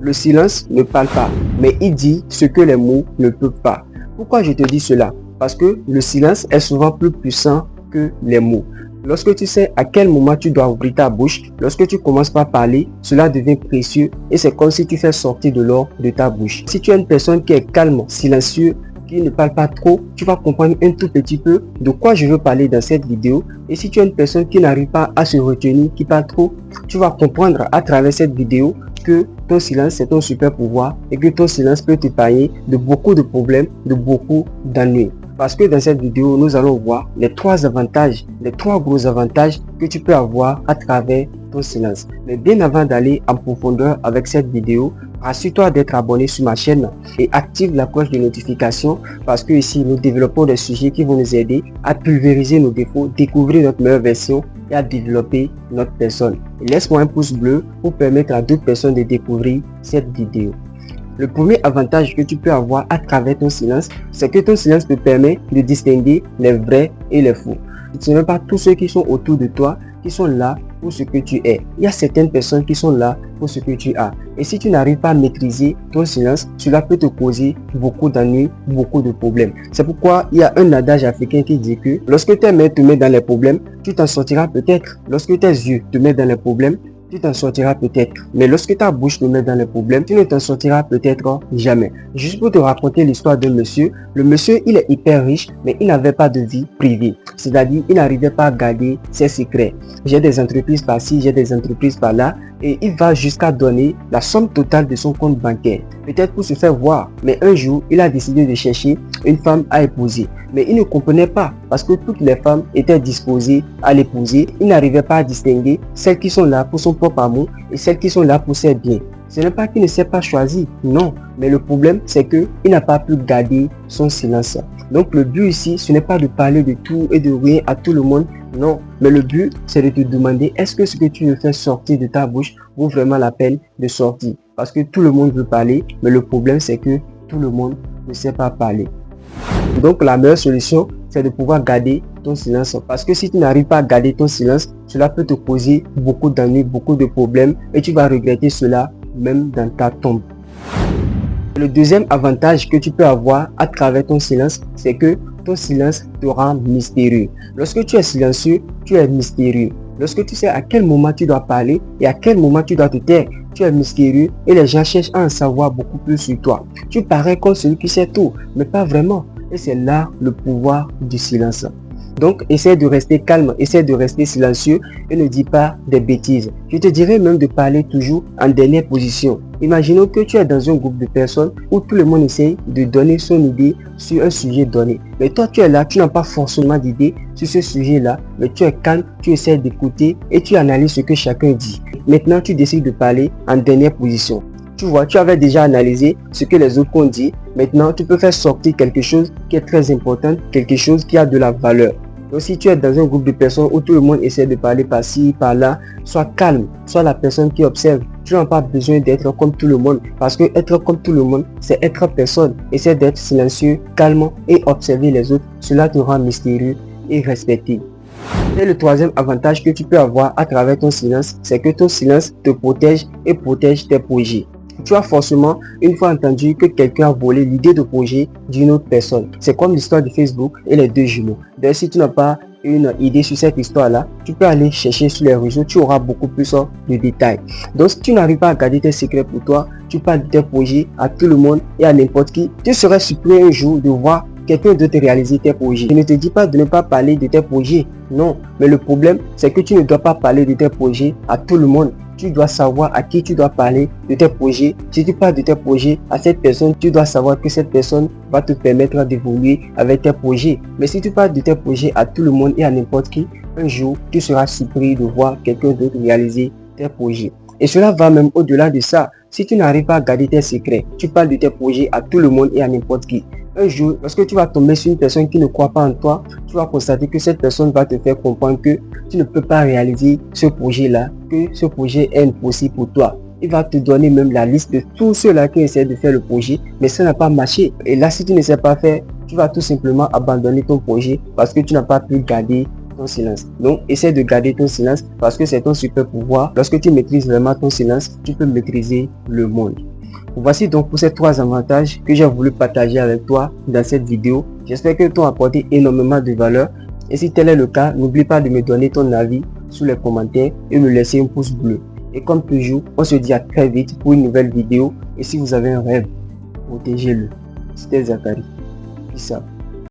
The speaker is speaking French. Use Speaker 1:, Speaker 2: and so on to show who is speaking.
Speaker 1: Le silence ne parle pas, mais il dit ce que les mots ne peuvent pas. Pourquoi je te dis cela? Parce que le silence est souvent plus puissant que les mots. Lorsque tu sais à quel moment tu dois ouvrir ta bouche, lorsque tu commences par parler, cela devient précieux et c'est comme si tu fais sortir de l'or de ta bouche. Si tu es une personne qui est calme, silencieux, qui ne parle pas trop, tu vas comprendre un tout petit peu de quoi je veux parler dans cette vidéo. Et si tu es une personne qui n'arrive pas à se retenir, qui parle trop, tu vas comprendre à travers cette vidéo que ton silence c'est ton super pouvoir et que ton silence peut t'épargner de beaucoup de problèmes, de beaucoup d'ennuis. Parce que dans cette vidéo, nous allons voir les trois gros avantages que tu peux avoir à travers ton silence. Mais bien avant d'aller en profondeur avec cette vidéo, assure-toi d'être abonné sur ma chaîne et active la cloche de notification parce que ici, nous développons des sujets qui vont nous aider à pulvériser nos défauts, découvrir notre meilleure version et à développer notre personne. Laisse-moi un pouce bleu pour permettre à d'autres personnes de découvrir cette vidéo. Le premier avantage que tu peux avoir à travers ton silence, c'est que ton silence te permet de distinguer les vrais et les faux. Ce n'est pas tous ceux qui sont autour de toi qui sont là pour ce que tu es. Il y a certaines personnes qui sont là pour ce que tu as. Et si tu n'arrives pas à maîtriser ton silence, cela peut te causer beaucoup d'ennuis, beaucoup de problèmes. C'est pourquoi il y a un adage africain qui dit que lorsque tes mains te mettent dans les problèmes, tu t'en sortiras peut-être. Lorsque tes yeux te mettent dans les problèmes, tu t'en sortiras peut-être. Mais lorsque ta bouche te met dans les problèmes, tu ne t'en sortiras peut-être jamais. Juste pour te raconter l'histoire d'un monsieur, le monsieur il est hyper riche, mais il n'avait pas de vie privée. C'est-à-dire, il n'arrivait pas à garder ses secrets. J'ai des entreprises par-ci, j'ai des entreprises par-là, et il va jusqu'à donner la somme totale de son compte bancaire. Peut-être pour se faire voir, mais un jour, il a décidé de chercher une femme à épouser. Mais il ne comprenait pas parce que toutes les femmes étaient disposées à l'épouser. Il n'arrivait pas à distinguer celles qui sont là pour son propre amour et celles qui sont là pour ses biens. Ce n'est pas qu'il ne s'est pas choisi, non. Mais le problème, c'est qu'il n'a pas pu garder son silence. Donc le but ici, ce n'est pas de parler de tout et de rien à tout le monde, non. Mais le but, c'est de te demander, est-ce que ce que tu veux faire sortir de ta bouche vaut vraiment la peine de sortir? Parce que tout le monde veut parler, mais le problème, c'est que tout le monde ne sait pas parler. Donc la meilleure solution, c'est de pouvoir garder ton silence. Parce que si tu n'arrives pas à garder ton silence, cela peut te causer beaucoup d'ennuis, beaucoup de problèmes et tu vas regretter cela même dans ta tombe. Le deuxième avantage que tu peux avoir à travers ton silence, c'est que ton silence te rend mystérieux. Lorsque tu es silencieux, tu es mystérieux. Lorsque tu sais à quel moment tu dois parler et à quel moment tu dois te taire, tu es mystérieux et les gens cherchent à en savoir beaucoup plus sur toi. Tu parais comme celui qui sait tout, mais pas vraiment. Et c'est là le pouvoir du silence. Donc, essaie de rester calme, essaie de rester silencieux et ne dis pas des bêtises. Je te dirais même de parler toujours en dernière position. Imaginons que tu es dans un groupe de personnes où tout le monde essaye de donner son idée sur un sujet donné. Mais toi, tu es là, tu n'as pas forcément d'idée sur ce sujet-là, mais tu es calme, tu essaies d'écouter et tu analyses ce que chacun dit. Maintenant, tu décides de parler en dernière position. Tu vois, tu avais déjà analysé ce que les autres ont dit. Maintenant, tu peux faire sortir quelque chose qui est très important, quelque chose qui a de la valeur. Donc, si tu es dans un groupe de personnes où tout le monde essaie de parler par-ci, par-là, sois calme, sois la personne qui observe. Tu n'as pas besoin d'être comme tout le monde parce que être comme tout le monde, c'est être personne. Essaie d'être silencieux, calme et observer les autres. Cela te rend mystérieux et respecté. Et le troisième avantage que tu peux avoir à travers ton silence, c'est que ton silence te protège et protège tes projets. Tu as forcément une fois entendu que quelqu'un a volé l'idée de projet d'une autre personne. C'est comme l'histoire de Facebook et les deux jumeaux. D'ailleurs, si tu n'as pas une idée sur cette histoire-là, tu peux aller chercher sur les réseaux, tu auras beaucoup plus de détails. Donc, si tu n'arrives pas à garder tes secrets pour toi, tu parles de tes projets à tout le monde et à n'importe qui, tu serais surpris un jour de voir quelqu'un d'autre réaliser tes projets. Je ne te dis pas de ne pas parler de tes projets, non. Mais le problème, c'est que tu ne dois pas parler de tes projets à tout le monde. Tu dois savoir à qui tu dois parler de tes projets. Si tu parles de tes projets à cette personne, tu dois savoir que cette personne va te permettre d'évoluer avec tes projets. Mais si tu parles de tes projets à tout le monde et à n'importe qui, un jour, tu seras surpris de voir quelqu'un d'autre réaliser tes projets. Et cela va même au-delà de ça. Si tu n'arrives pas à garder tes secrets, tu parles de tes projets à tout le monde et à n'importe qui. Un jour, lorsque tu vas tomber sur une personne qui ne croit pas en toi, tu vas constater que cette personne va te faire comprendre que tu ne peux pas réaliser ce projet-là, que ce projet est impossible pour toi. Il va te donner même la liste de tous ceux-là qui essaient de faire le projet, mais ça n'a pas marché. Et là, si tu ne sais pas faire, tu vas tout simplement abandonner ton projet parce que tu n'as pas pu garder ton silence. Donc, essaie de garder ton silence parce que c'est ton super pouvoir. Lorsque tu maîtrises vraiment ton silence, tu peux maîtriser le monde. Voici donc pour ces 3 avantages que j'ai voulu partager avec toi dans cette vidéo. J'espère que t'ont apporté énormément de valeur. Et si tel est le cas, n'oublie pas de me donner ton avis sous les commentaires et me laisser un pouce bleu. Et comme toujours, on se dit à très vite pour une nouvelle vidéo. Et si vous avez un rêve, protégez-le. C'était Zachary. Peace out.